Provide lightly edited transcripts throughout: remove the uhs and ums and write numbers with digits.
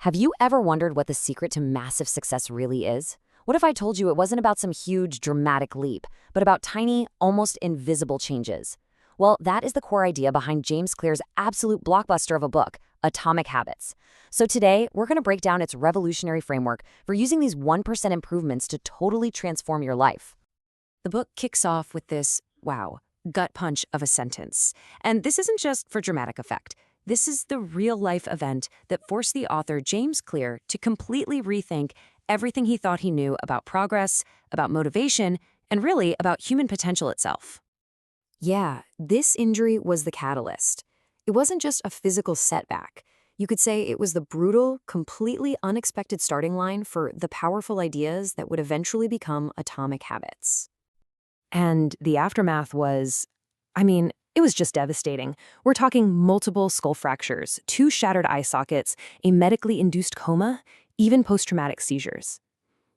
Have you ever wondered what the secret to massive success really is? What if I told you it wasn't about some huge, dramatic leap, but about tiny, almost invisible changes? Well, that is the core idea behind James Clear's absolute blockbuster of a book, Atomic Habits. So today, we're going to break down its revolutionary framework for using these 1% improvements to totally transform your life. The book kicks off with this, wow, gut punch of a sentence. And this isn't just for dramatic effect. This is the real-life event that forced the author James Clear to completely rethink everything he thought he knew about progress, about motivation, and really about human potential itself. Yeah, this injury was the catalyst. It wasn't just a physical setback. You could say it was the brutal, completely unexpected starting line for the powerful ideas that would eventually become atomic habits. And the aftermath was, it was just devastating. We're talking multiple skull fractures, 2 shattered eye sockets, a medically induced coma, even post-traumatic seizures.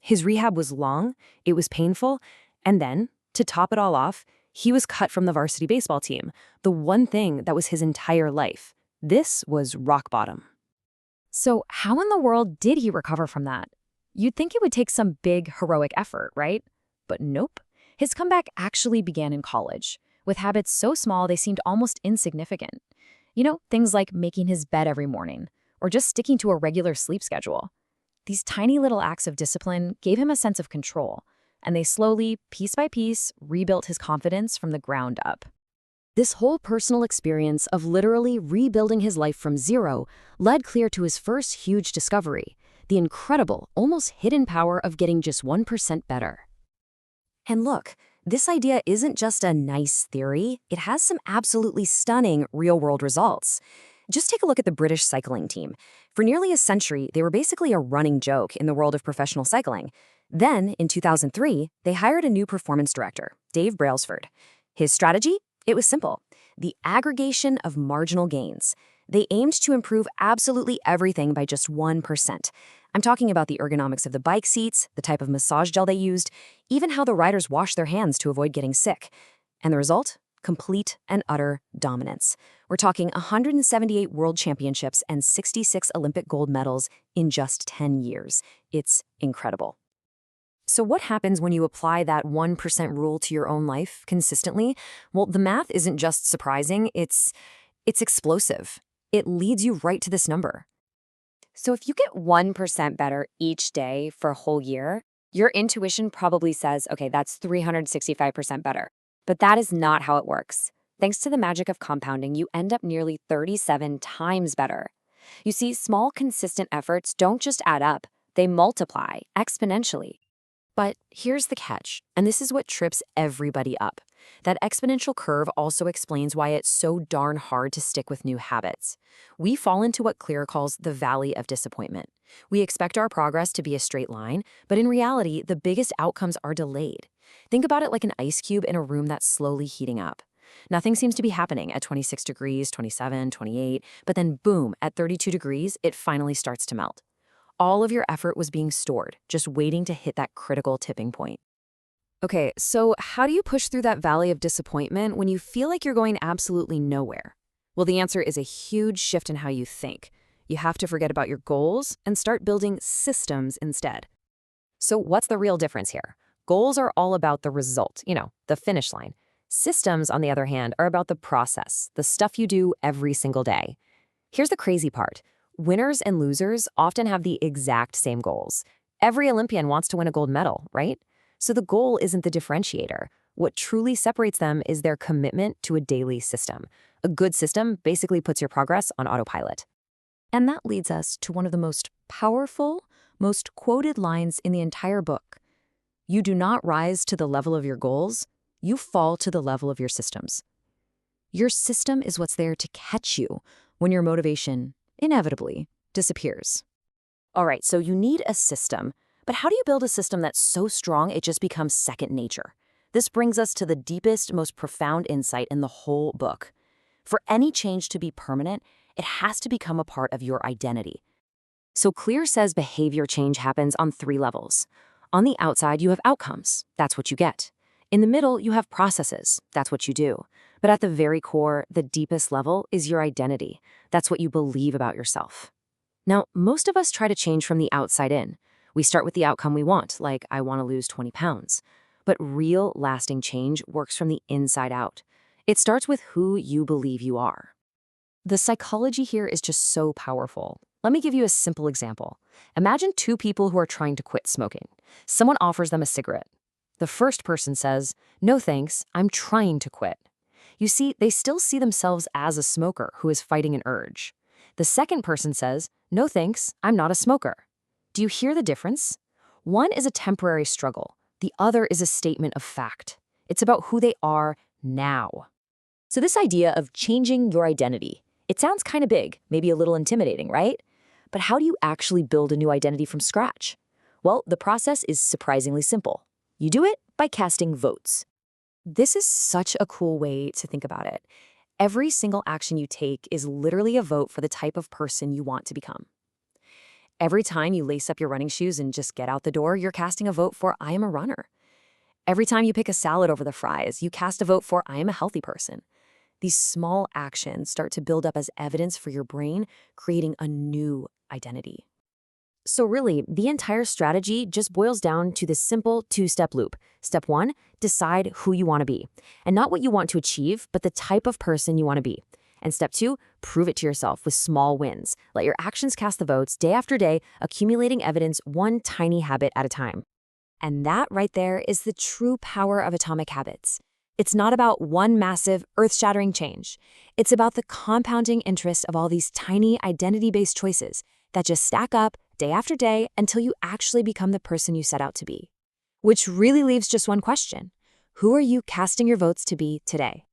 His rehab was long, it was painful, and then, to top it all off, he was cut from the varsity baseball team, the one thing that was his entire life. This was rock bottom. So how in the world did he recover from that? You'd think it would take some big, heroic effort, right? But nope. His comeback actually began in college, with habits so small they seemed almost insignificant. You know, things like making his bed every morning, or just sticking to a regular sleep schedule. These tiny little acts of discipline gave him a sense of control, and they slowly, piece by piece, rebuilt his confidence from the ground up. This whole personal experience of literally rebuilding his life from zero led Clear to his first huge discovery, the incredible, almost hidden power of getting just 1% better. And look, this idea isn't just a nice theory, it has some absolutely stunning real-world results. Just take a look at the British cycling team. For nearly a century, they were basically a running joke in the world of professional cycling. Then, in 2003, they hired a new performance director, Dave Brailsford. His strategy? It was simple: the aggregation of marginal gains. They aimed to improve absolutely everything by just 1%. I'm talking about the ergonomics of the bike seats, the type of massage gel they used, even how the riders washed their hands to avoid getting sick. And the result? Complete and utter dominance. We're talking 178 world championships and 66 Olympic gold medals in just 10 years. It's incredible. So what happens when you apply that 1% rule to your own life consistently? Well, the math isn't just surprising, it's explosive. It leads you right to this number. So if you get 1% better each day for a whole year, your intuition probably says, okay, that's 365% better. But that is not how it works. Thanks to the magic of compounding, you end up nearly 37 times better. You see, small, consistent efforts don't just add up, they multiply exponentially. But here's the catch, and this is what trips everybody up. That exponential curve also explains why it's so darn hard to stick with new habits. We fall into what Clear calls the valley of disappointment. We expect our progress to be a straight line, but in reality, the biggest outcomes are delayed. Think about it like an ice cube in a room that's slowly heating up. Nothing seems to be happening at 26 degrees, 27, 28, but then boom, at 32 degrees, it finally starts to melt. All of your effort was being stored, just waiting to hit that critical tipping point. Okay, so how do you push through that valley of disappointment when you feel like you're going absolutely nowhere? Well, the answer is a huge shift in how you think. You have to forget about your goals and start building systems instead. So what's the real difference here? Goals are all about the result, the finish line. Systems, on the other hand, are about the process, the stuff you do every single day. Here's the crazy part. Winners and losers often have the exact same goals. Every Olympian wants to win a gold medal, right? So the goal isn't the differentiator. What truly separates them is their commitment to a daily system. A good system basically puts your progress on autopilot. And that leads us to one of the most powerful, most quoted lines in the entire book. You do not rise to the level of your goals, you fall to the level of your systems. Your system is what's there to catch you when your motivation inevitably disappears. All right, so you need a system, but how do you build a system that's so strong it just becomes second nature? This brings us to the deepest, most profound insight in the whole book. For any change to be permanent, it has to become a part of your identity. So Clear says behavior change happens on 3 levels. On the outside, you have outcomes. That's what you get. In the middle, you have processes. That's what you do. But at the very core, the deepest level is your identity. That's what you believe about yourself. Now, most of us try to change from the outside in. We start with the outcome we want, like I want to lose 20 pounds. But real, lasting change works from the inside out. It starts with who you believe you are. The psychology here is just so powerful. Let me give you a simple example. Imagine two people who are trying to quit smoking. Someone offers them a cigarette. The first person says, "No thanks, I'm trying to quit." You see, they still see themselves as a smoker who is fighting an urge. The second person says, "No thanks, I'm not a smoker." Do you hear the difference? One is a temporary struggle. The other is a statement of fact. It's about who they are now. So this idea of changing your identity, it sounds kind of big, maybe a little intimidating, right? But how do you actually build a new identity from scratch? Well, the process is surprisingly simple. You do it by casting votes. This is such a cool way to think about it. Every single action you take is literally a vote for the type of person you want to become. Every time you lace up your running shoes and just get out the door, you're casting a vote for I am a runner. Every time you pick a salad over the fries, you cast a vote for I am a healthy person. These small actions start to build up as evidence for your brain, creating a new identity. So really, the entire strategy just boils down to this simple two-step loop. Step 1, decide who you want to be. And not what you want to achieve, but the type of person you want to be. And step 2, prove it to yourself with small wins. Let your actions cast the votes day after day, accumulating evidence one tiny habit at a time. And that right there is the true power of atomic habits. It's not about one massive, earth-shattering change. It's about the compounding interest of all these tiny identity-based choices that just stack up day after day until you actually become the person you set out to be. Which really leaves just one question. Who are you casting your votes to be today?